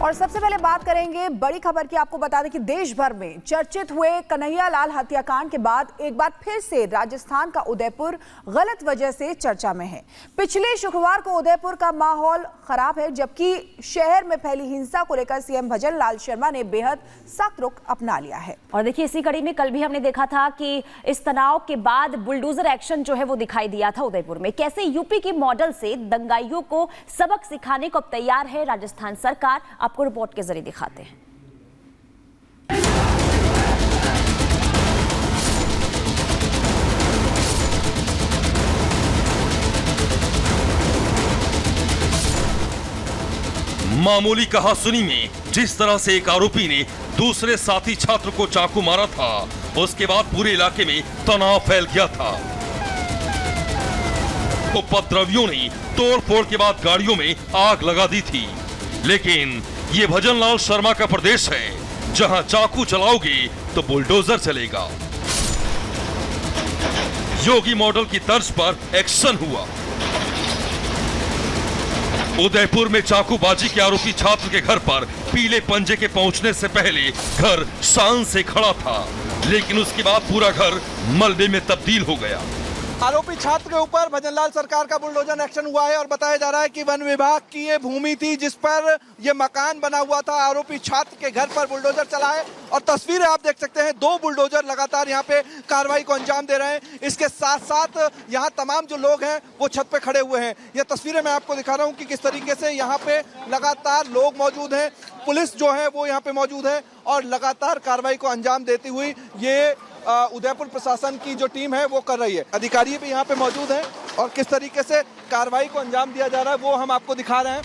और सबसे पहले बात करेंगे बड़ी खबर की। आपको बता दें कि देश भर में चर्चित हुए कन्हैयालाल हत्याकांड के बाद एक बार फिर से राजस्थान का उदयपुर गलत वजह से चर्चा में है। पिछले शुक्रवार को उदयपुर का माहौल खराब है, जबकि शहर में फैली हिंसा को लेकर सीएम भजन लाल शर्मा ने बेहद सख्त रुख अपना लिया है। और देखिए, इसी कड़ी में कल भी हमने देखा था कि इस तनाव के बाद बुलडोजर एक्शन जो है वो दिखाई दिया था उदयपुर में। कैसे यूपी के मॉडल से दंगाइयों को सबक सिखाने को अब तैयार है राजस्थान सरकार, आपको रिपोर्ट के जरिए दिखाते हैं। मामूली कहासुनी में जिस तरह से एक आरोपी ने दूसरे साथी छात्र को चाकू मारा था, उसके बाद पूरे इलाके में तनाव फैल गया था। उपद्रवियों ने तोड़फोड़ के बाद गाड़ियों में आग लगा दी थी। लेकिन ये भजन लाल शर्मा का प्रदेश है, जहां चाकू चलाओगे तो बुलडोजर चलेगा। योगी मॉडल की तर्ज पर एक्शन हुआ। उदयपुर में चाकूबाजी के आरोपी छात्र के घर पर पीले पंजे के पहुंचने से पहले घर शान से खड़ा था, लेकिन उसके बाद पूरा घर मलबे में तब्दील हो गया। आरोपी छात्र के ऊपर भजनलाल सरकार का बुलडोजर एक्शन हुआ है और बताया जा रहा है कि वन विभाग की ये भूमि थी जिस पर ये मकान बना हुआ था। आरोपी छात्र के घर पर बुलडोजर चला है और तस्वीरें आप देख सकते हैं, 2 बुलडोजर लगातार यहाँ पे कार्रवाई को अंजाम दे रहे हैं। इसके साथ साथ यहाँ तमाम जो लोग हैं वो छत पे खड़े हुए हैं। ये तस्वीरें मैं आपको दिखा रहा हूँ कि किस तरीके से यहाँ पे लगातार लोग मौजूद हैं, पुलिस जो है वो यहाँ पे मौजूद है और लगातार कार्रवाई को अंजाम देती हुई ये उदयपुर प्रशासन की जो टीम है वो कर रही है। अधिकारी भी यहाँ पे मौजूद हैं और किस तरीके से कार्रवाई को अंजाम दिया जा रहा है वो हम आपको दिखा रहे हैं।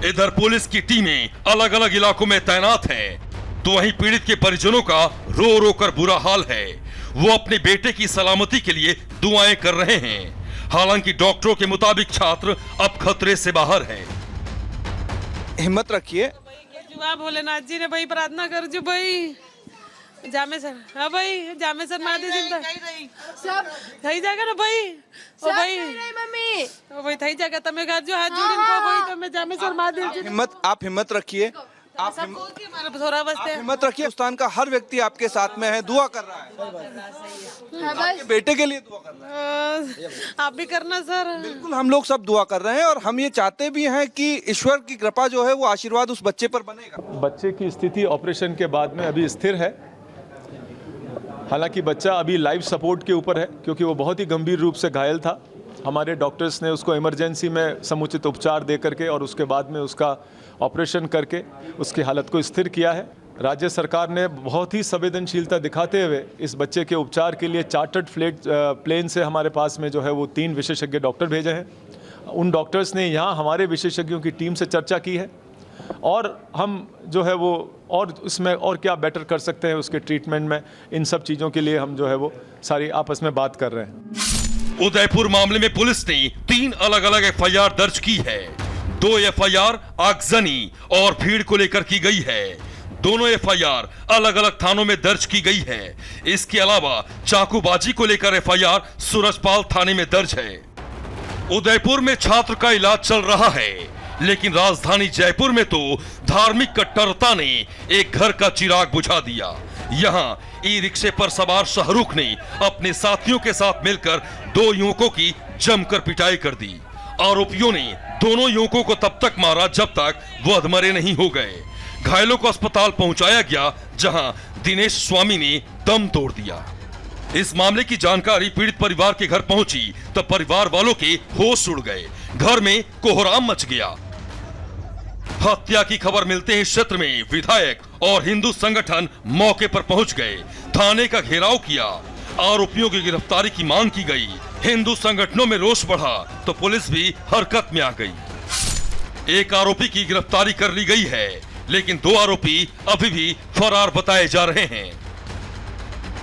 इधर पुलिस की टीमें अलग अलग इलाकों में तैनात हैं, तो वहीं पीड़ित के परिजनों का रो रो कर बुरा हाल है। वो अपने बेटे की सलामती के लिए दुआएं कर रहे हैं। हालांकि डॉक्टरों के मुताबिक छात्र अब खतरे से बाहर है। हिम्मत रखिए, भोलेनाथ जी ने भाई प्रार्थना कर जो भाई जामे सर। हाँ भाई, जामे सर मार दे चिंता सब थई जाएगा ना भाई। ओ भाई मम्मी, ओ भाई थई जाएगा। तमे घर जो हाथ जोड़ी को भाई तो मैं जामे सर मार दे। आप हिम्मत रखिए, आप हिम्मत रखिए। हिंदुस्तान का हर व्यक्ति आपके साथ में है, दुआ कर रहा है। आपके बेटे के लिए दुआ कर रहा है। आप भी करना सर। बिल्कुल, हम लोग सब दुआ कर रहे हैं और हम ये चाहते भी हैं कि ईश्वर की कृपा जो है वो आशीर्वाद उस बच्चे पर बनेगा। बच्चे की स्थिति ऑपरेशन के बाद में अभी स्थिर है। हालांकि बच्चा अभी लाइफ सपोर्ट के ऊपर है, क्योंकि वो बहुत ही गंभीर रूप से घायल था। हमारे डॉक्टर्स ने उसको इमरजेंसी में समुचित उपचार दे करके और उसके बाद में उसका ऑपरेशन करके उसकी हालत को स्थिर किया है। राज्य सरकार ने बहुत ही संवेदनशीलता दिखाते हुए इस बच्चे के उपचार के लिए चार्टर्ड प्लेन से हमारे पास में जो है वो 3 विशेषज्ञ डॉक्टर भेजे हैं। उन डॉक्टर्स ने यहाँ हमारे विशेषज्ञों की टीम से चर्चा की है और हम जो है वो और इसमें और क्या बेटर कर सकते हैं उसके ट्रीटमेंट में, इन सब चीज़ों के लिए हम जो है वो सारी आपस में बात कर रहे हैं। उदयपुर मामले में पुलिस ने 3 अलग अलग एफआईआर दर्ज की है। 2 एफआईआर आगजनी और भीड़ को लेकर की गई है। दोनों एफआईआर अलग अलग थानों में दर्ज की गई है। इसके अलावा चाकूबाजी को लेकर एफआईआर सूरजपाल थाने में दर्ज है। उदयपुर में छात्र का इलाज चल रहा है, लेकिन राजधानी जयपुर में तो धार्मिक कट्टरता ने एक घर का चिराग बुझा दिया। यहाँ ई रिक्शे पर सवार शाहरुख ने अपने साथियों के साथ मिलकर 2 युवकों की जमकर पिटाई कर दी। आरोपियों ने दोनों युवकों को तब तक मारा जब तक वो अधमरे नहीं हो गए। घायलों को अस्पताल पहुंचाया गया, जहां दिनेश स्वामी ने दम तोड़ दिया। इस मामले की जानकारी पीड़ित परिवार के घर पहुंची तो परिवार वालों के होश उड़ गए। घर में कोहराम मच गया। हत्या की खबर मिलते ही क्षेत्र में विधायक और हिंदू संगठन मौके पर पहुंच गए। थाने का घेराव किया, आरोपियों की गिरफ्तारी की मांग की गई। हिंदू संगठनों में रोष बढ़ा तो पुलिस भी हरकत में आ गई। एक आरोपी की गिरफ्तारी कर ली गई है, लेकिन 2 आरोपी अभी भी फरार बताए जा रहे हैं।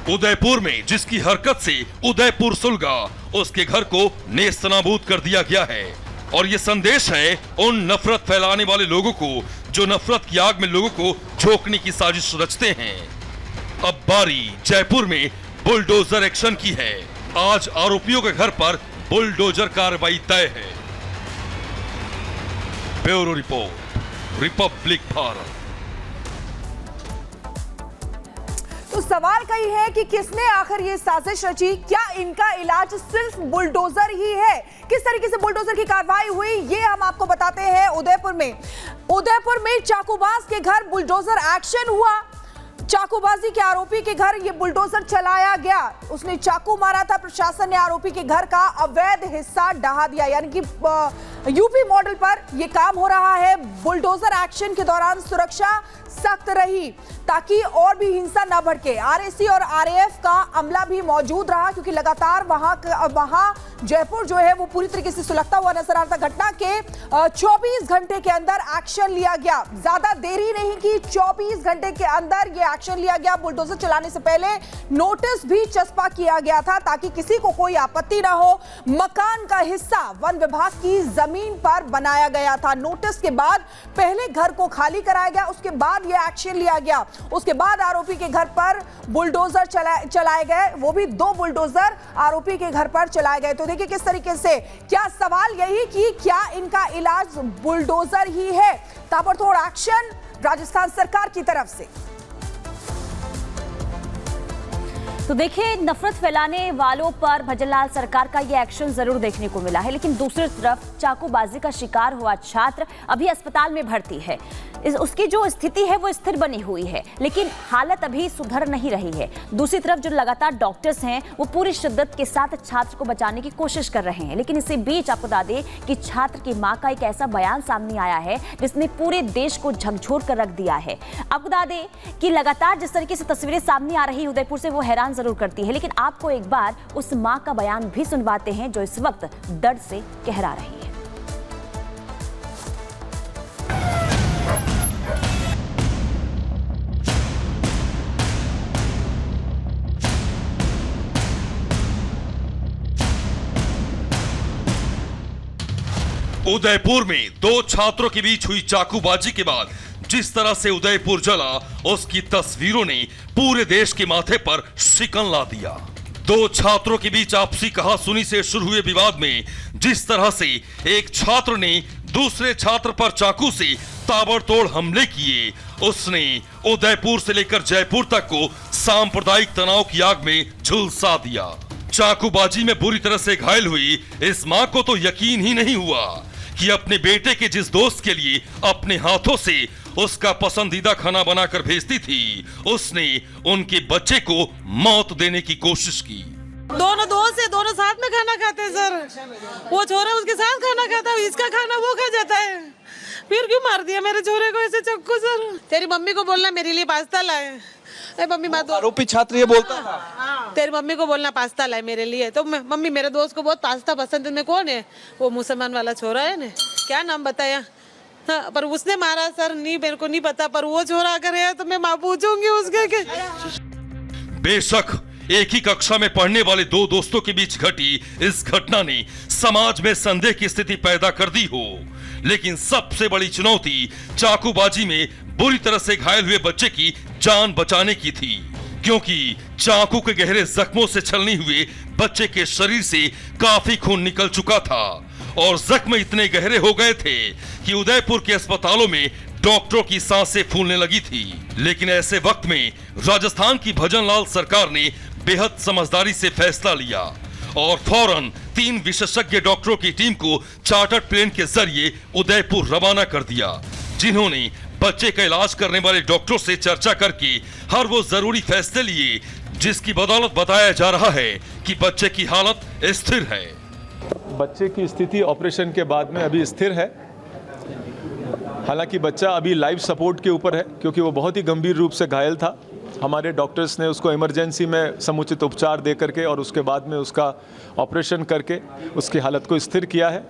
उदयपुर में जिसकी हरकत से उदयपुर सुलगा, उसके घर को नेस्तनाबूद कर दिया गया है। और ये संदेश है उन नफरत फैलाने वाले लोगों को जो नफरत की आग में लोगों को झोंकने की साजिश रचते हैं। अब बारी जयपुर में बुलडोजर एक्शन की है। आज आरोपियों के घर पर बुलडोजर कार्रवाई तय है। Bureau report, Republic Bharat. तो सवाल कई है कि किसने आखिर ये साजिश रची? क्या इनका इलाज सिर्फ बुलडोजर ही है? किस तरीके से बुलडोजर की कार्रवाई हुई ये हम आपको बताते हैं। उदयपुर में चाकूबाज के घर बुलडोजर एक्शन हुआ। चाकूबाजी के आरोपी के घर ये बुलडोजर चलाया गया। उसने चाकू मारा था। प्रशासन ने आरोपी के घर का अवैध हिस्सा ढहा दिया। यानी कि यूपी मॉडल पर यह काम हो रहा है। बुलडोजर एक्शन के दौरान सुरक्षा सख्त रही ताकि और भी हिंसा न भड़के। आरएसी और आरएएफ का अमला भी मौजूद रहा क्योंकि लगातार वहां जयपुर जो है वो पूरी तरीके से सुलगता हुआ नजर आ रहा था। घटना के 24 घंटे के अंदर एक्शन लिया गया। ज्यादा देरी नहीं की, 24 घंटे के अंदर ये एक्शन लिया गया। बुलडोजर चलाने से पहले नोटिस भी चस्पा किया गया था ताकि किसी को कोई आपत्ति ना हो। मकान का हिस्सा वन विभाग की जमीन पर बनाया गया था। नोटिस के बाद पहले घर को खाली कराया गया, उसके बाद यह एक्शन लिया गया। उसके बाद आरोपी के घर पर बुलडोजर चलाए गए, वो भी 2 बुलडोजर आरोपी के घर पर चलाए गए। तो देखिए किस तरीके से, क्या सवाल यही कि क्या इनका इलाज बुलडोजर ही है? ताबड़तोड़ एक्शन राजस्थान सरकार की तरफ से। तो देखिए, नफरत फैलाने वालों पर भजनलाल सरकार का ये एक्शन जरूर देखने को मिला है, लेकिन दूसरी तरफ चाकूबाजी का शिकार हुआ छात्र अभी अस्पताल में भर्ती है। उसकी जो स्थिति है वो स्थिर बनी हुई है, लेकिन हालत अभी सुधर नहीं रही है। दूसरी तरफ जो लगातार डॉक्टर्स हैं वो पूरी शिद्दत के साथ छात्र को बचाने की कोशिश कर रहे हैं। लेकिन इसी बीच आपको बता दें कि छात्र की मां का एक ऐसा बयान सामने आया है जिसने पूरे देश को झकझोर कर रख दिया है। आपको बता दें कि लगातार जिस तरीके से तस्वीरें सामने आ रही है उदयपुर से, वो हैरान जरूर करती है। लेकिन आपको एक बार उस मां का बयान भी सुनवाते हैं जो इस वक्त दर्द से कहरा रही है। उदयपुर में 2 छात्रों के बीच हुई चाकूबाजी के बाद जिस तरह से उदयपुर जला, उसकी तस्वीरों ने पूरे देश के माथे पर शिकन ला दिया। 2 छात्रों के बीच आपसी कहासुनी से शुरू हुए विवाद में जिस तरह से एक छात्र ने दूसरे छात्र पर चाकू से ताबड़तोड़ हमले किए, उसने उदयपुर से लेकर जयपुर तक को सांप्रदायिक तनाव की आग में झुलसा दिया। चाकूबाजी में बुरी तरह से घायल हुई इस मां को तो यकीन ही नहीं हुआ कि अपने बेटे के जिस दोस्त के लिए अपने हाथों से उसका पसंदीदा खाना बनाकर भेजती थी, उसने उनके बच्चे को मौत देने की कोशिश की। दोनों दोस्त है, दोनों साथ में खाना खाते हैं सर। वो छोरा उसके साथ खाना खाता है, इसका खाना वो खा जाता है। फिर क्यों मार दिया मेरे छोरे को ऐसे चाकू सर? तेरी मम्मी को बोलना मेरे लिए पास्ता लाए। मम्मी आरोपी छात्र ये बोलता था, तेरी मम्मी को बोलना पास्ता लाए मेरे लिए। तो मम्मी मेरे दोस्त को बहुत पास्ता पसंद है। कौन है वो? मुसलमान वाला छोरा है ना, क्या नाम बताया? हाँ, पर उसने मारा सर, नहीं मेरे को नहीं पता, पर वो छोरा अगर है तो मैं माँ पूछूंगी उसके। बेशक एक ही कक्षा में पढ़ने वाले 2 दोस्तों के बीच घटी इस घटना ने समाज में संदेह की स्थिति पैदा कर दी हो, लेकिन सबसे बड़ी चुनौती चाकूबाजी में बुरी तरह से घायल हुए बच्चे की जान बचाने की थी, क्योंकि चाकू के गहरे जख्मों से छलनी हुए बच्चे के शरीर से काफी खून निकल चुका था और जख्म इतने गहरे हो गए थे कि उदयपुर के अस्पतालों में डॉक्टरों की सांसें फूलने लगी थी। लेकिन ऐसे वक्त में राजस्थान की भजनलाल सरकार ने बेहद समझदारी से फैसला लिया और फौरन 3 विशेषज्ञ डॉक्टरों की टीम को चार्टर्ड प्लेन के जरिए उदयपुर रवाना कर दिया, जिन्होंने बच्चे का इलाज करने वाले डॉक्टरों से चर्चा करके हर वो जरूरी फैसले लिए जिसकी बदौलत बताया जा रहा है कि बच्चे की हालत स्थिर है। बच्चे की स्थिति ऑपरेशन के बाद में अभी स्थिर है। हालांकि बच्चा अभी लाइफ सपोर्ट के ऊपर है क्योंकि वो बहुत ही गंभीर रूप से घायल था। हमारे डॉक्टर्स ने उसको इमरजेंसी में समुचित उपचार दे करके और उसके बाद में उसका ऑपरेशन करके उसकी हालत को स्थिर किया है।